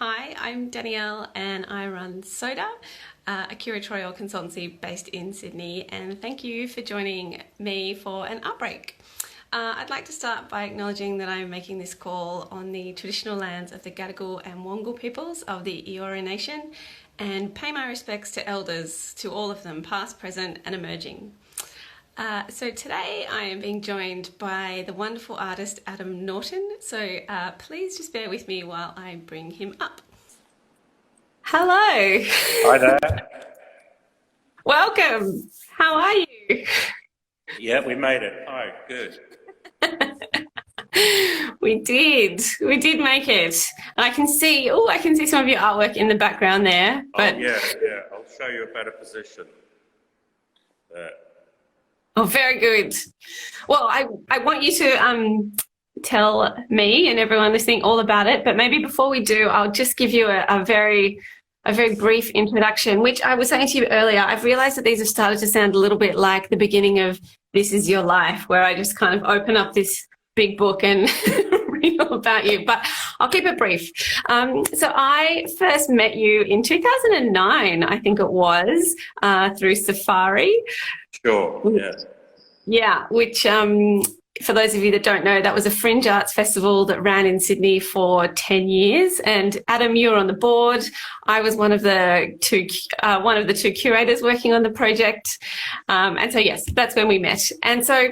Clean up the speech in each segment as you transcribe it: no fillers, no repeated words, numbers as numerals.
Hi, I'm Danielle and I run Soda, a curatorial consultancy based in Sydney, and thank you for joining me for an art break. I'd like to start by acknowledging that I'm making this call on the traditional lands of the Gadigal and Wongal peoples of the Eora Nation and pay my respects to elders, to all of them, past, present and emerging. So today I am being joined by the wonderful artist Adam Norton, so please just bear with me while I bring him up. Hello. Hi there. Welcome. How are you? Yeah, we made it. Hi, good. We did make it. And I can see some of your artwork in the background there. But Oh, yeah. I'll show you a better position there. oh, very good. Well, I want you to tell me and everyone listening all about it, but maybe before we do, I'll just give you a very brief introduction, which I was saying to you earlier. I've realized that these have started to sound a little bit like the beginning of This Is Your Life, where I just kind of open up this big book and read all about you, but I'll keep it brief. So I first met you in 2009, I think it was, through Safari. Sure, yes. Yeah, which for those of you that don't know, that was a fringe arts festival that ran in Sydney for 10 years. And Adam, you were on the board. I was one of the two curators working on the project. And so, yes, that's when we met. And so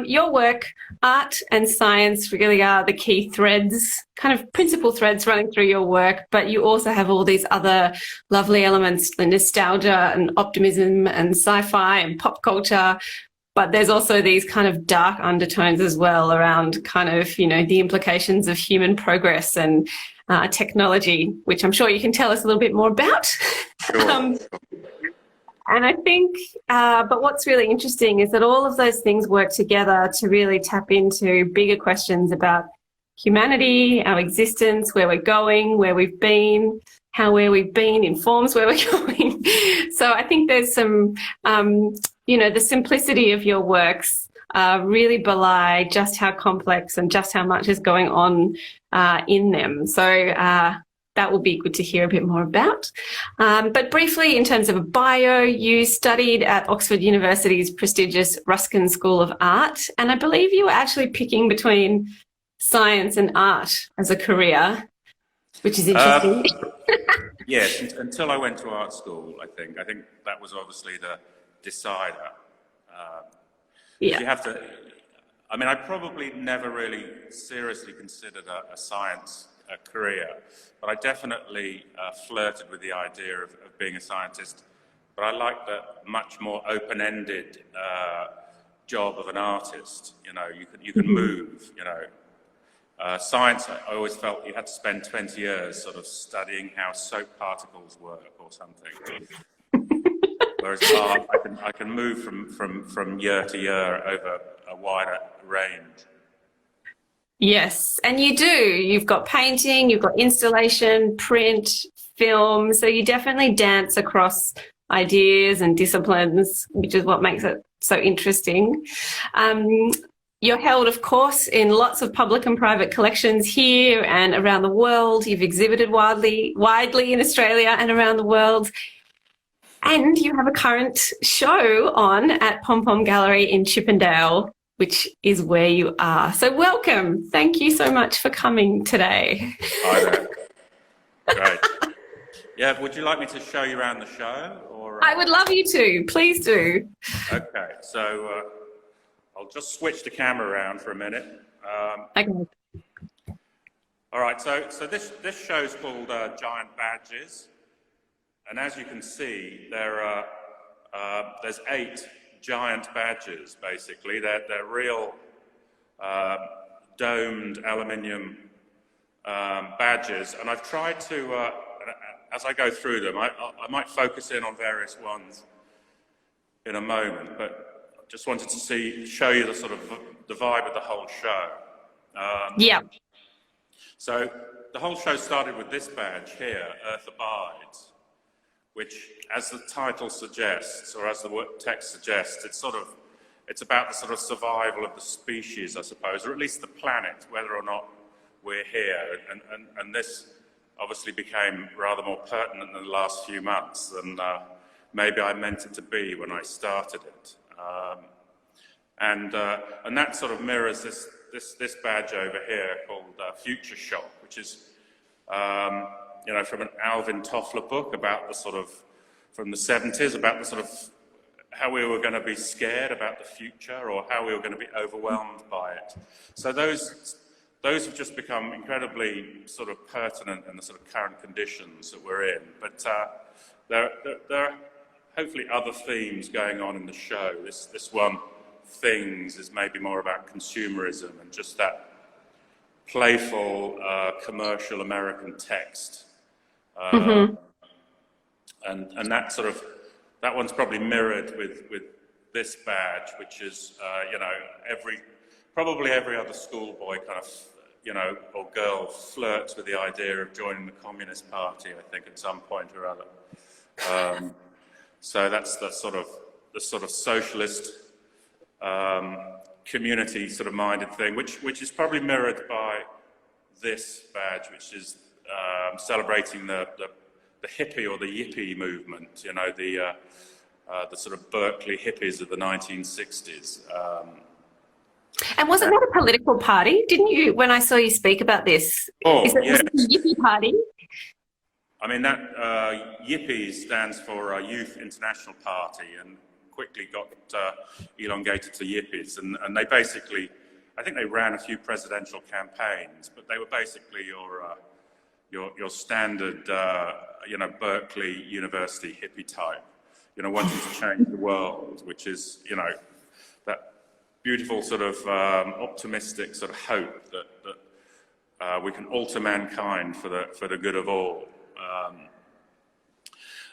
your work, art and science really are the key threads, kind of principal threads running through your work. But you also have all these other lovely elements, the nostalgia and optimism and sci-fi and pop culture. But there's also these kind of dark undertones as well around kind of, the implications of human progress and technology, which I'm sure you can tell us a little bit more about. Sure. And I think, but what's really interesting is that all of those things work together to really tap into bigger questions about humanity, our existence, where we're going, where we've been, how where we've been informs where we're going. So I think there's some, the simplicity of your works really belie just how complex and just how much is going on in them. So that will be good to hear a bit more about. But briefly, in terms of a bio, you studied at Oxford University's prestigious Ruskin School of Art, and I believe you were actually picking between science and art as a career, which is interesting. Yes, until I went to art school, I think that was obviously the decider. Yeah. You have to, I probably never really seriously considered a science career, but I definitely flirted with the idea of being a scientist. But I like the much more open-ended job of an artist. You can move, Science, I always felt you had to spend 20 years sort of studying how soap particles work or something. Whereas art, I can move from year to year over a wider range. Yes, and you do. You've got painting, you've got installation, print, film. So you definitely dance across ideas and disciplines, which is what makes it so interesting. You're held, of course, in lots of public and private collections here and around the world. You've exhibited widely in Australia and around the world. And you have a current show on at Pom Pom Gallery in Chippendale, which is where you are. So welcome. Thank you so much for coming today. Hi there. Great. Yeah, would you like me to show you around the show? Or I would love you to. Please do. Okay, so I'll just switch the camera around for a minute. Okay. All right, so this show's called Giant Badges. And as you can see, there's 8 giant badges, basically. They're real domed aluminium badges. And I've tried to, as I go through them, I might focus in on various ones in a moment, but I just wanted to show you the vibe of the whole show. Yeah. So the whole show started with this badge here, Earth Abides, which, as the title suggests, or as the text suggests, it's about the sort of survival of the species, I suppose, or at least the planet, whether or not we're here. And this obviously became rather more pertinent in the last few months than maybe I meant it to be when I started it. And that sort of mirrors this badge over here called Future Shock, which is, you know, from an Alvin Toffler book about the sort of, from the 70s, about the sort of how we were going to be scared about the future or how we were going to be overwhelmed by it. So those have just become incredibly sort of pertinent in the sort of current conditions that we're in. But there are hopefully other themes going on in the show. This one, Things, is maybe more about consumerism and just that playful commercial American text. And that sort of, that one's probably mirrored with this badge, which is, you know, probably every other schoolboy kind of, you know, or girl flirts with the idea of joining the Communist Party, I think, at some point or other. So that's the sort of socialist community sort of minded thing, which is probably mirrored by this badge, which is celebrating the hippie or the yippie movement, you know, the sort of Berkeley hippies of the 1960s. And wasn't that a political party? Didn't you, when I saw you speak about this? Oh, was yes. it the Yippie Party? I mean, that Yippie stands for Youth International Party and quickly got elongated to Yippies. And they basically, I think they ran a few presidential campaigns, but they were basically your standard, you know, Berkeley University hippie type, you know, wanting to change the world, which is, you know, that beautiful sort of optimistic sort of hope that we can alter mankind for the good of all.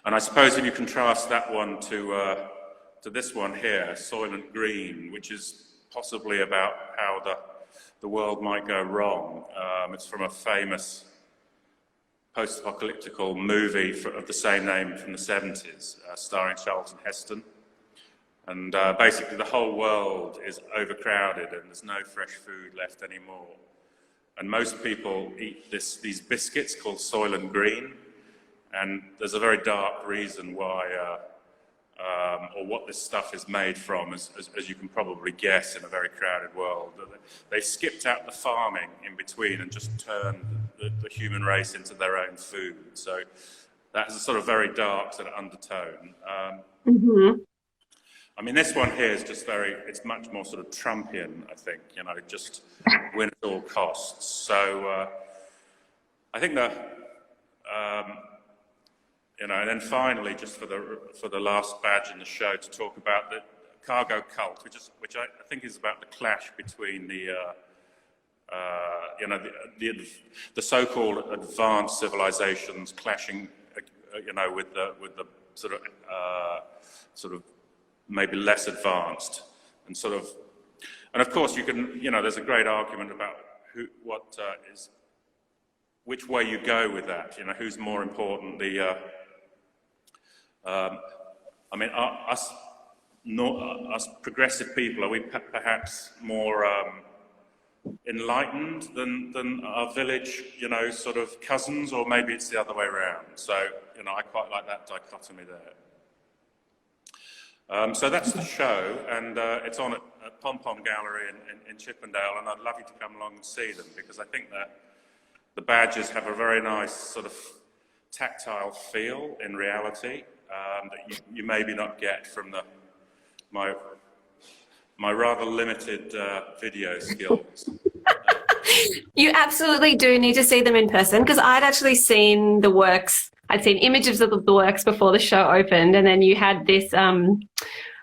And I suppose if you contrast that one to this one here, Soylent Green, which is possibly about how the world might go wrong. It's from a famous post-apocalyptical movie of the same name from the 70s, starring Charlton Heston. And basically the whole world is overcrowded and there's no fresh food left anymore. And most people eat these biscuits called Soylent Green. And there's a very dark reason why, or what this stuff is made from, as you can probably guess in a very crowded world. They skipped out the farming in between and just turned the human race into their own food. So that has a sort of very dark sort of undertone. I mean, this one here is just it's much more sort of Trumpian, I think, you know, just win at all costs. So I think you know, and then finally, just for the last badge in the show, to talk about the cargo cult, which I think is about the clash between the you know, the so-called advanced civilizations clashing, you know, with the sort of maybe less advanced, and of course you can, you know, there's a great argument about which way you go with that, you know, who's more important, I mean, us progressive people, are we perhaps more enlightened than our village, you know, sort of cousins, or maybe it's the other way around? So, you know, I quite like that dichotomy there. So that's the show, and it's on at Pom Pom Gallery in Chippendale, and I'd love you to come along and see them, because I think that the badges have a very nice sort of tactile feel in reality that you maybe not get from my rather limited video skills. You absolutely do need to see them in person, because I'd actually seen the works. I'd seen images of the works before the show opened, and then you had this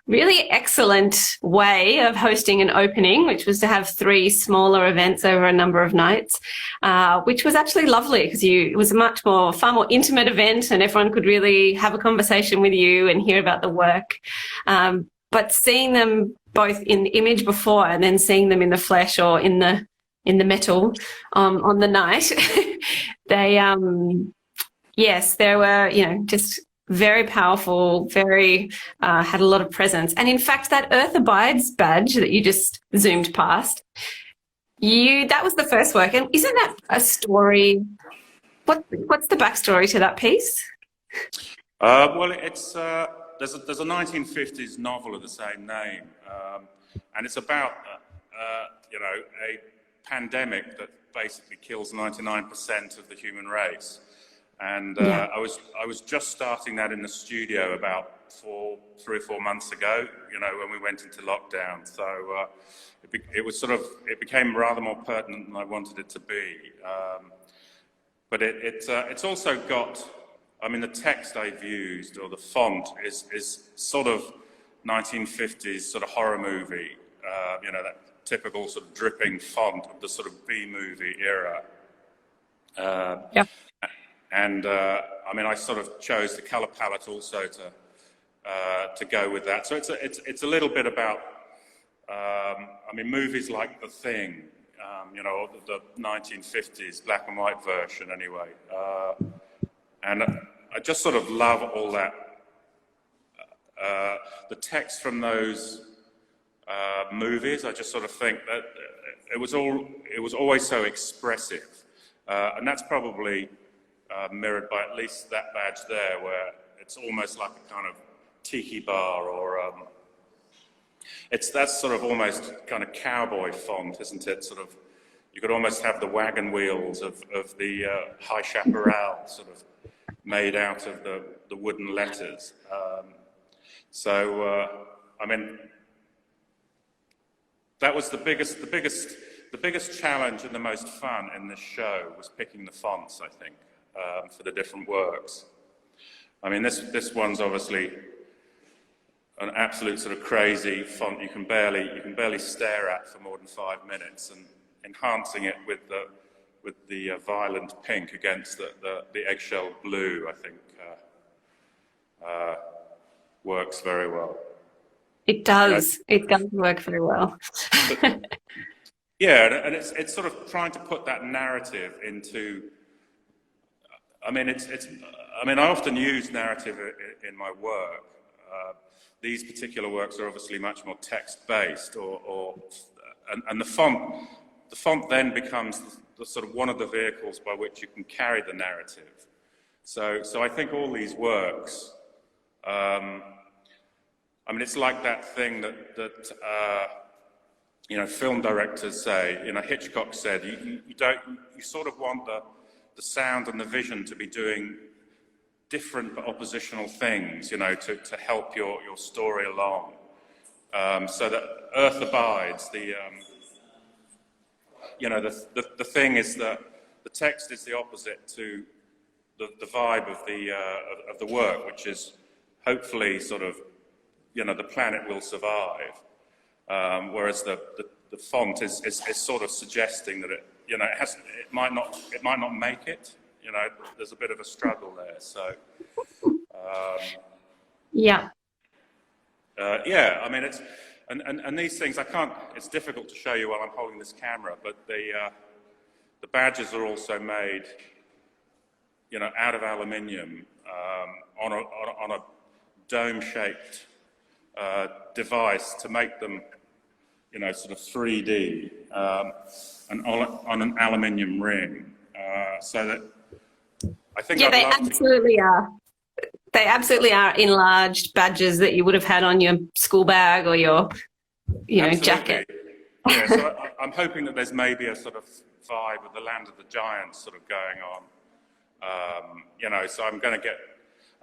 really excellent way of hosting an opening, which was to have 3 smaller events over a number of nights, which was actually lovely, because it was a far more intimate event, and everyone could really have a conversation with you and hear about the work. But seeing them both in the image before and then seeing them in the flesh or in the metal on the night, they yes, they were, you know, just very powerful, very had a lot of presence. And in fact, that Earth Abides badge that you just zoomed past, that was the first work. And isn't that a story What's the backstory to that piece? Well, there's a 1950s novel of the same name, and it's about a pandemic that basically kills 99% of the human race. And Yeah. I was just starting that in the studio about 3 or 4 months ago, when we went into lockdown. So it became rather more pertinent than I wanted it to be. But it's also got, I mean, the text I've used, or the font, is sort of 1950s sort of horror movie, that typical sort of dripping font of the sort of B-movie era. Yeah. And I mean, I sort of chose the color palette also to go with that. So it's a little bit about, I mean, movies like The Thing, the 1950s black and white version anyway. And I just sort of love all that, the text from those movies. I just sort of think that it was always so expressive, and that's probably mirrored by at least that badge there, where it's almost like a kind of tiki bar, or that's sort of almost kind of cowboy font, isn't it? Sort of, you could almost have the wagon wheels of the High Chaparral sort of made out of the wooden letters. I mean, that was the biggest challenge and the most fun in this show, was picking the fonts, I think, for the different works. I mean, this one's obviously an absolute sort of crazy font you can barely stare at for more than 5 minutes, and enhancing it with the violent pink against the eggshell blue, I think, works very well. It does. It does work very well. Yeah, and it's sort of trying to put that narrative into. I mean, I often use narrative in my work. These particular works are obviously much more text-based, and the font then becomes the sort of one of the vehicles by which you can carry the narrative. So I think all these works, I mean, it's like that thing that film directors say. Hitchcock said, you sort of want the sound and the vision to be doing different but oppositional things, to help your story along. So that Earth Abides, the thing is that the text is the opposite to the vibe of the work, which is hopefully sort of, the planet will survive, whereas the font is sort of suggesting that it might not make it. There's a bit of a struggle there. So Yeah. I mean, and these things it's difficult to show you while I'm holding this camera, but the badges are also made, out of aluminium, on a dome-shaped device to make them, sort of 3D, and on an aluminium ring, so that I think. Yeah, they absolutely are. They absolutely are enlarged badges that you would have had on your school bag or your, jacket. Yeah, so I'm hoping that there's maybe a sort of vibe of the Land of the Giants sort of going on. So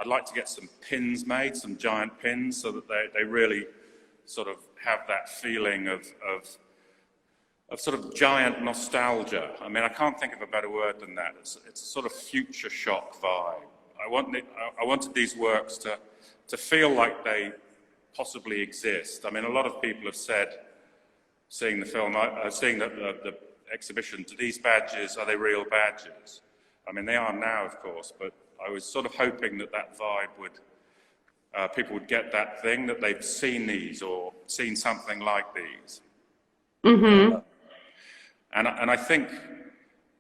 I'd like to get some pins made, some giant pins, so that they really sort of have that feeling of sort of giant nostalgia. I mean, I can't think of a better word than that. It's a sort of future shock vibe. I wanted these works to feel like they possibly exist. I mean, a lot of people have said, seeing the film, seeing the exhibition, do these badges, are they real badges? I mean, they are now, of course, but I was sort of hoping that vibe would, people would get that thing, that they've seen these or seen something like these. Mm-hmm. And I think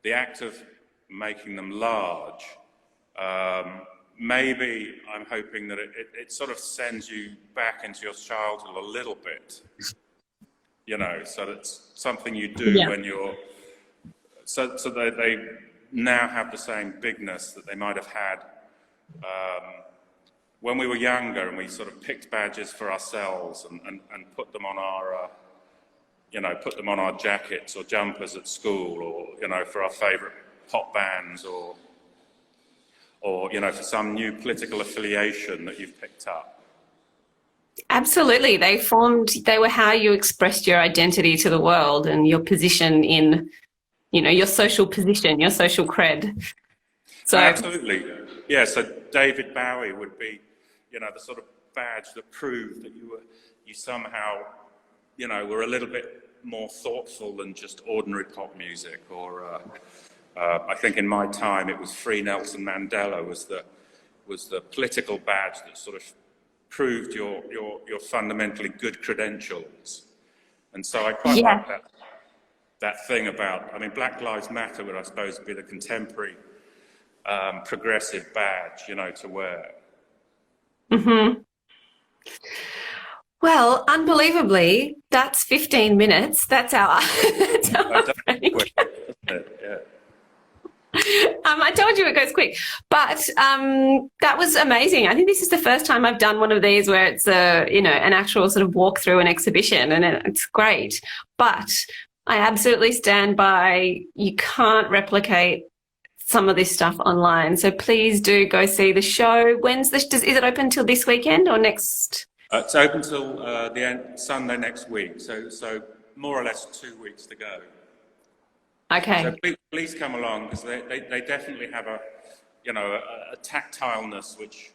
the act of making them large, maybe I'm hoping that it sort of sends you back into your childhood a little bit, so that's something you do when you're, so now have the same bigness that they might have had when we were younger, and we sort of picked badges for ourselves and put them on our, put them on our jackets or jumpers at school, or, for our favourite pop bands, or, for some new political affiliation that you've picked up. Absolutely. They were how you expressed your identity to the world and your position in, your social position, your social cred. So absolutely. Yeah, so David Bowie would be, the sort of badge that proved that you somehow, were a little bit more thoughtful than just ordinary pop music. Or I think in my time it was Free Nelson Mandela was the political badge that sort of proved your fundamentally good credentials. And so I quite like that thing about, Black Lives Matter would, I suppose, be the contemporary progressive badge, to wear. Mm-hmm. Well, unbelievably, that's 15 minutes. That's our break. I told you it goes quick, but that was amazing. I think this is the first time I've done one of these where it's an actual sort of walk through an exhibition, and it's great. But I absolutely stand by, you can't replicate some of this stuff online. So please do go see the show. Is it open till this weekend or next? It's open till the end, Sunday next week. So more or less 2 weeks to go. Okay. So please come along, because they definitely have a tactileness which,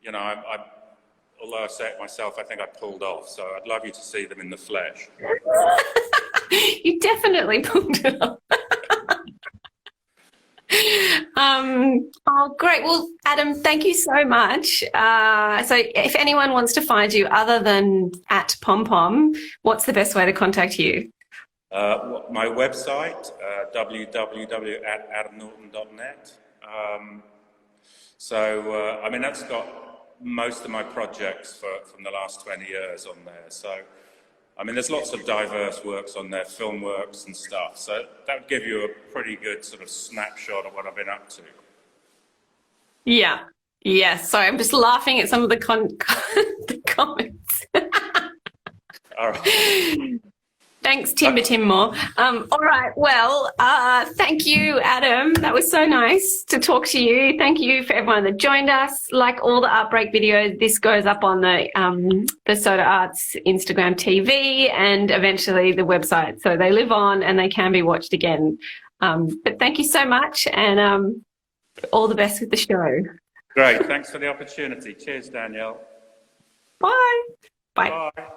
although I say it myself, I think I pulled off. So I'd love you to see them in the flesh. You definitely pulled it off. Oh, great. Well, Adam, thank you so much. So if anyone wants to find you other than at PomPom, what's the best way to contact you? My website, www.adamnorton.net. That's got most of my projects from the last 20 years on there. So, there's lots of diverse works on there, film works and stuff. So that would give you a pretty good sort of snapshot of what I've been up to. Yeah. Yes. Sorry, I'm just laughing at some of the comments. All right. Thanks, Timber Timmore. All right. Well, thank you, Adam. That was so nice to talk to you. Thank you for everyone that joined us. Like all the Artbreak videos, this goes up on the Soda Arts Instagram TV and eventually the website. So they live on and they can be watched again. But thank you so much, and all the best with the show. Great. Thanks for the opportunity. Cheers, Danielle. Bye. Bye. Bye.